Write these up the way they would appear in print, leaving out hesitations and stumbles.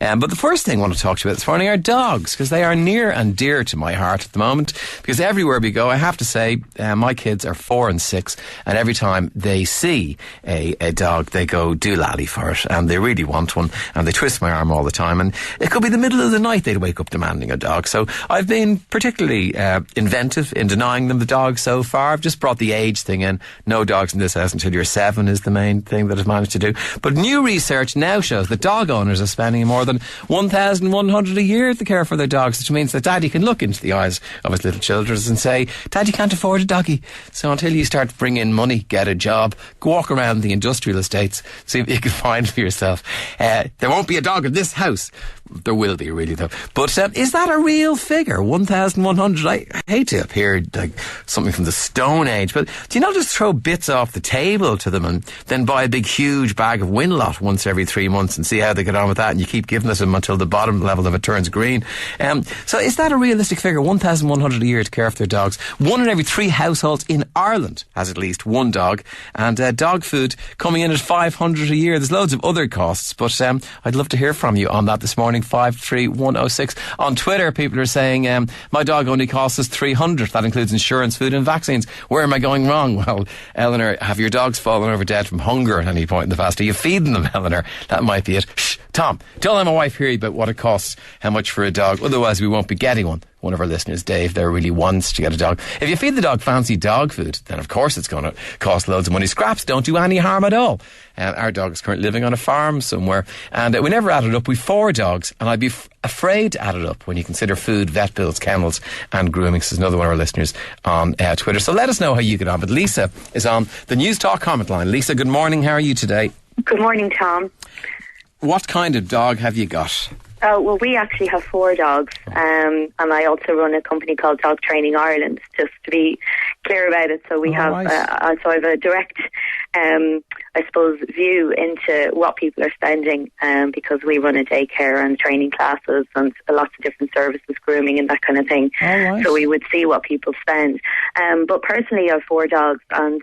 But the first thing I want to talk to you about this morning are dogs, because they are near and dear to my heart at the moment. Because everywhere we go, I have to say, my kids are 4 and 6, and every time they see a dog, they go doolally for it, and they really want one, and they twist my arm all the time. And it could be the middle of the night they'd wake up demanding a dog. So I've been particularly inventive in denying them the dog so far. I've just brought the age thing in. No dogs in this house until you're 7 is the main thing that I've managed to do. But new research now shows that dog owners are spending more than $1,100 a year to care for their dogs, which means that Daddy can look into the eyes of his little children and say, Daddy can't afford a doggy. So until you start bringing in money, get a job, go walk around the industrial estates, see if you can find for yourself. There won't be a dog in this house. There will be, really, though. But is that a real figure? 1,100? I hate to appear like something from the Stone Age, but do you not just throw bits off the table to them and then buy a big, huge bag of Winlot once every 3 months and see how they get on with that, and you keep giving it to them until the bottom level of it turns green? So is that a realistic figure? 1,100 a year to care for their dogs. 1 in every 3 households in Ireland has at least one dog, and dog food coming in at $500 a year. There's loads of other costs, but I'd love to hear from you on that this morning. 53106. On Twitter, people are saying, my dog only costs us $300. That includes insurance, food and vaccines. Where am I going wrong? Well, Eleanor, have your dogs fallen over dead from hunger at any point in the past? Are you feeding them, Eleanor? That might be it. Shh, Tom, don't let my wife hear you about what it costs, how much for a dog. Otherwise, we won't be getting one. One of our listeners, Dave, there really wants to get a dog. If you feed the dog fancy dog food, then of course it's going to cost loads of money. Scraps don't do any harm at all. Our dog is currently living on a farm somewhere, and we never added up. We've 4 dogs, and I'd be afraid to add it up when you consider food, vet bills, kennels and grooming. This is another one of our listeners on Twitter. So let us know how you get on. But Lisa is on the News Talk comment line. Lisa, good morning. How are you today? Good morning, Tom. What kind of dog have you got? Oh, well, we actually have 4 dogs, and I also run a company called Dog Training Ireland, just to be clear about it. So we have, so I have a direct, I suppose, view into what people are spending, because we run a daycare and training classes and lots of different services, grooming and that kind of thing. Right. So we would see what people spend. But personally, I have 4 dogs, and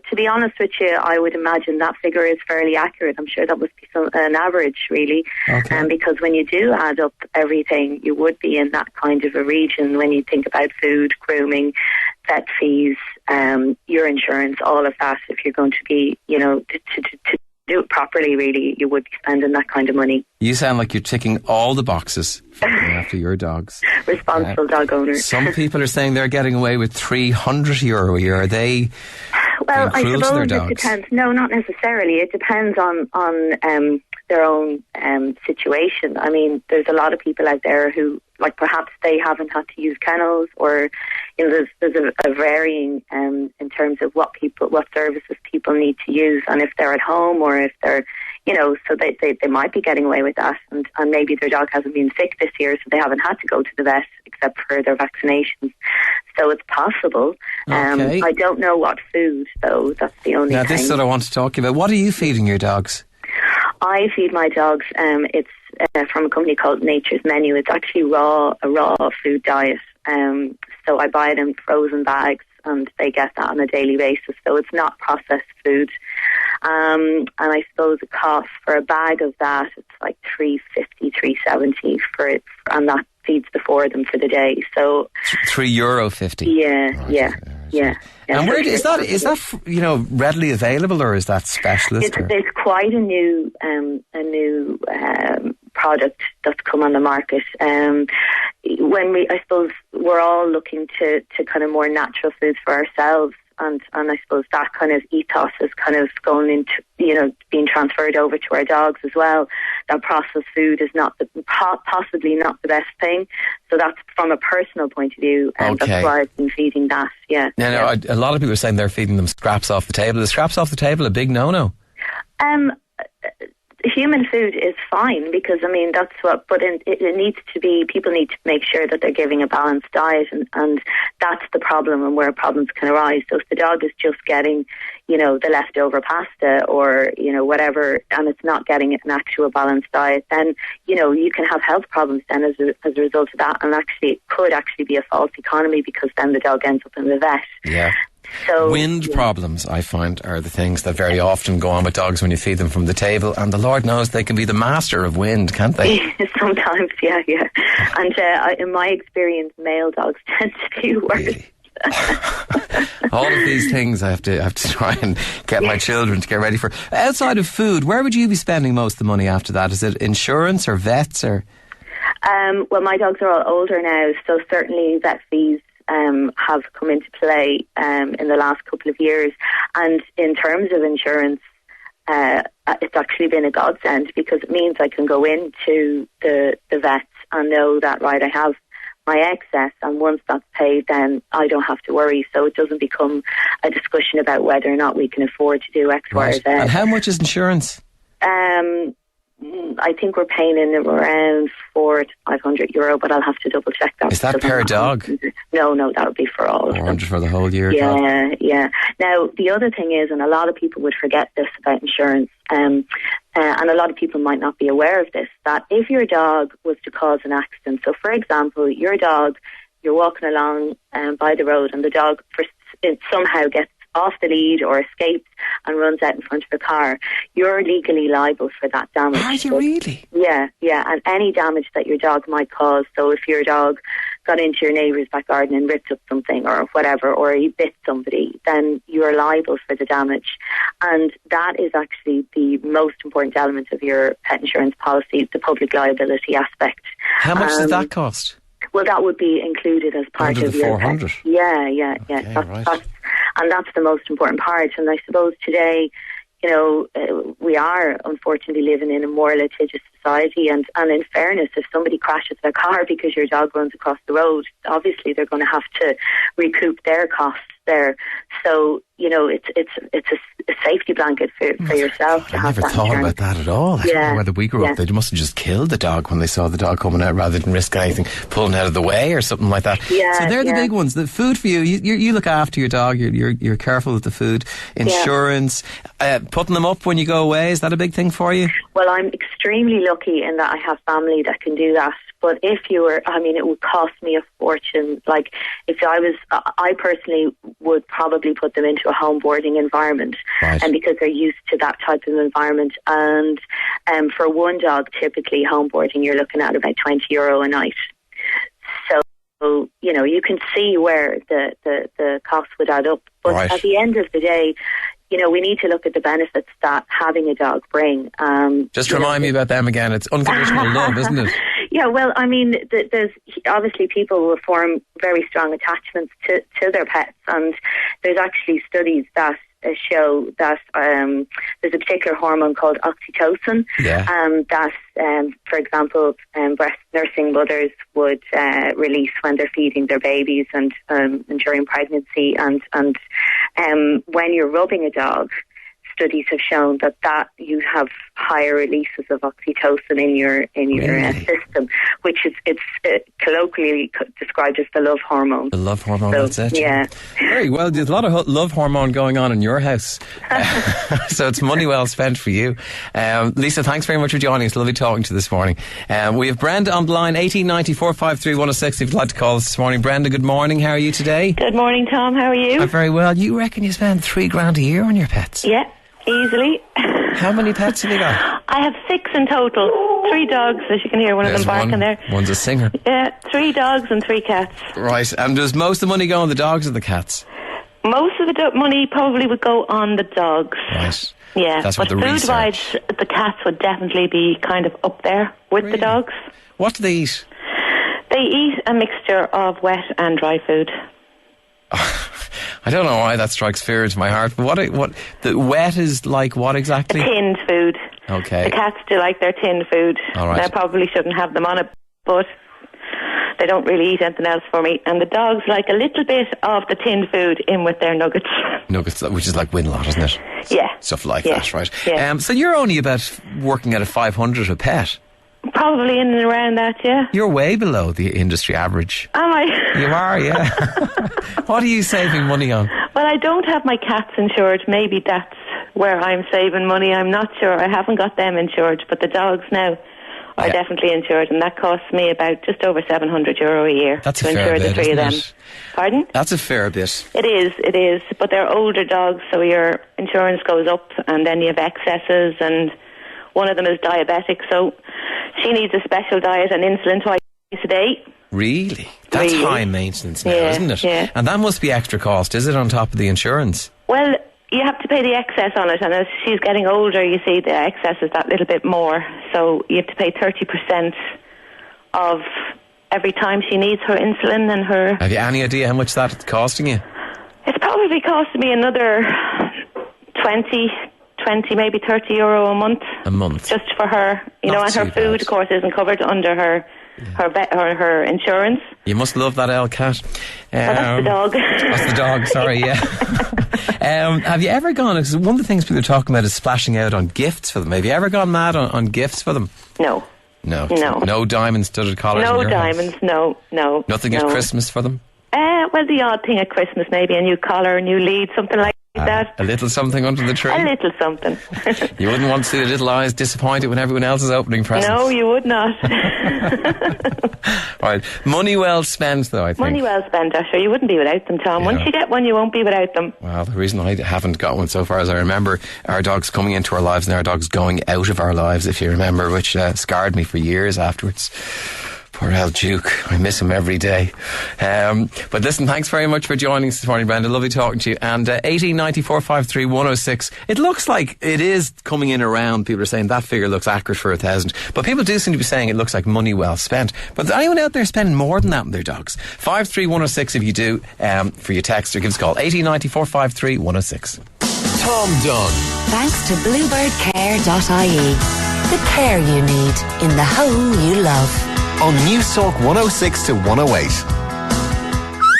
to be honest with you, I would imagine that figure is fairly accurate. I'm sure that must be an average, really. Okay. Because when you do add up everything, you would be in that kind of a region when you think about food, grooming, vet fees, your insurance, all of that. If you're going to be, to do it properly, really, you would be spending that kind of money. You sound like you're ticking all the boxes for looking after your dogs. Responsible dog owners. Some people are saying they're getting away with €300 a year. Are they... Well, I suppose it depends. No, not necessarily. It depends on their own situation. I mean, there's a lot of people out there who, like, perhaps they haven't had to use kennels, or there's a varying in terms of what services people need to use, and if they're at home or if they're, so they might be getting away with that, and maybe their dog hasn't been sick this year, so they haven't had to go to the vet except for their vaccinations. So it's possible. Okay. I don't know what food, though. That's the only thing. This is what I want to talk to you about. What are you feeding your dogs? I feed my dogs. It's from a company called Nature's Menu. It's actually a raw food diet. So I buy them frozen bags, and they get that on a daily basis. So it's not processed food. And I suppose the cost for a bag of that, it's like $3.50, $3.70 for it, and that feeds the 4 of them for the day. So €3.50. Yeah. And where is that readily available, or is that specialist? It's quite a new product that's come on the market. I suppose we're all looking to kind of more natural foods for ourselves, and I suppose that kind of ethos is kind of going into, being transferred over to our dogs as well. That processed food is possibly not the best thing. So that's from a personal point of view, and that's why I've been feeding that. Yeah. A lot of people are saying they're feeding them scraps off the table. Is scraps off the table a big no-no? Human food is fine, because that's what, but it needs to be, people need to make sure that they're giving a balanced diet, and that's the problem, and where problems can arise. So if the dog is just getting, the leftover pasta or, whatever, and it's not getting an actual balanced diet, then, you can have health problems then as a result of that, and actually it could actually be a false economy, because then the dog ends up in the vet. Yeah. So wind problems, I find, are the things that very often go on with dogs when you feed them from the table, and the Lord knows they can be the master of wind, can't they? Sometimes, yeah. And in my experience, male dogs tend to be worse. Really? All of these things I have to try and get my children to get ready for. Outside of food, where would you be spending most of the money after that? Is it insurance or vets or? Well, my dogs are all older now, so certainly vet fees have come into play in the last couple of years. And in terms of insurance, it's actually been a godsend, because it means I can go into the vets and know that, right, I have my excess, and once that's paid, then I don't have to worry. So it doesn't become a discussion about whether or not we can afford to do X, Y, or Z. And how much is insurance? I think we're paying in around €400 to €500, but I'll have to double check that. Is that per dog? No, that would be for all of them. 400 for the whole year? Yeah. Now, the other thing is, and a lot of people would forget this about insurance, and a lot of people might not be aware of this, that if your dog was to cause an accident, so for example, your dog, you're walking along by the road, and the dog somehow gets off the lead or escapes and runs out in front of a car, you're legally liable for that damage. Are you really? Yeah, and any damage that your dog might cause. So if your dog got into your neighbour's back garden and ripped up something or whatever, or he bit somebody, then you're liable for the damage. And that is actually the most important element of your pet insurance policy, the public liability aspect. How much does that cost? Well, that would be included as part Under of the your 400. Yeah. Okay, right. And that's the most important part. And I suppose today, we are unfortunately living in a more litigious society. And in fairness, if somebody crashes their car because your dog runs across the road, obviously they're going to have to recoup their costs there. So, it's a safety blanket for yourself to I have never that thought insurance. about that at all. I don't know whether we grew up, they must have just killed the dog when they saw the dog coming out rather than risk anything pulling out of the way or something like that. Yeah, so they're the big ones. The food for you, you look after your dog, you're careful with the food, insurance, putting them up when you go away, is that a big thing for you? Well, I'm extremely lucky in that I have family that can do that. But if you were, it would cost me a fortune. Like, I personally would probably put them into a home boarding environment, right. And because they're used to that type of environment. And for one dog, typically home boarding, you're looking at about €20 a night. So, you can see where the cost would add up. But right. At the end of the day, we need to look at the benefits that having a dog bring. Just remind me about them again. It's unconditional love, isn't it? Yeah, well, there's obviously people will form very strong attachments to their pets, and there's actually studies that show that there's a particular hormone called oxytocin, that, for example, breast nursing mothers would release when they're feeding their babies and during pregnancy, and when you're rubbing a dog, studies have shown that you have higher releases of oxytocin in your system, which is colloquially described as the love hormone. The love hormone, so, that's it. Yeah. Very well. There's a lot of love hormone going on in your house, so it's money well spent for you. Lisa, thanks very much for joining us. Lovely talking to you this morning. We have Brenda on the line, 1890 453 106. If you'd like to call us this morning, Brenda. Good morning. How are you today? Good morning, Tom. How are you? I'm very well. You reckon you spend $3,000 a year on your pets? Yeah. Easily. How many pets have you got? I have 6 in total. 3 dogs, as you can hear one of them barking there. One's a singer. Yeah, 3 dogs and 3 cats. Right, and does most of the money go on the dogs or the cats? Most of the money probably would go on the dogs. Right. Yeah, that's but food-wise, the cats would definitely be kind of up there with the dogs. What do they eat? They eat a mixture of wet and dry food. I don't know why that strikes fear into my heart. But what the wet is like? What exactly? Tinned food. Okay. The cats do like their tinned food. All right. I probably shouldn't have them on it, but they don't really eat anything else for me. And the dogs like a little bit of the tinned food in with their nuggets. Nuggets, which is like Winlot, isn't it? Yeah. Stuff like that, right? Yeah. So you're only about working at a 500 a pet. Probably in and around that, yeah. You're way below the industry average. Am I? You are, yeah. What are you saving money on? Well, I don't have my cats insured. Maybe that's where I'm saving money. I'm not sure. I haven't got them insured. But the dogs now, are definitely insured, and that costs me about just over €700 a year to insure the three of them. Pardon? That's a fair bit. It is. But they're older dogs, so your insurance goes up, and then you have excesses, and one of them is diabetic, so she needs a special diet and insulin twice a day. Really? That's high maintenance now, isn't it? Yeah. And that must be extra cost, is it, on top of the insurance? Well, you have to pay the excess on it, and as she's getting older, you see the excess is that little bit more, so you have to pay 30% of every time she needs her insulin and her... Have you any idea how much that's costing you? It's probably costing me another 20, maybe €30 a month. A month? Just for her, and her food, of course, isn't covered under her insurance. You must love that old cat. That's the dog. That's the dog, sorry, yeah. Have you ever gone, because one of the things people are talking about is splashing out on gifts for them. Have you ever gone mad on gifts for them? No. No diamond-studded collars? No diamonds, no. Nothing at Christmas for them? Well, the odd thing at Christmas, maybe a new collar, a new lead, something like that. A little something under the tree? A little something. You wouldn't want to see the little eyes disappointed when everyone else is opening presents? No, you would not. Right. Money well spent, though, I think. Money well spent, Asher. You wouldn't be without them, Tom. Once you get one, you won't be without them. Well, the reason I haven't got one so far is I remember our dogs coming into our lives and our dogs going out of our lives, if you remember, which scarred me for years afterwards. Poor El Duke. I miss him every day. But listen, thanks very much for joining us this morning, Brenda. Lovely talking to you. And 189453 it looks like it is coming in around. People are saying that figure looks accurate for 1,000. But people do seem to be saying it looks like money well spent. But is anyone out there spending more than that on their dogs? 53106 if you do, for your text, or give us a call. 189453 Tom Dunne. Thanks to bluebirdcare.ie. The care you need in the home you love. On News Talk 106 to 108.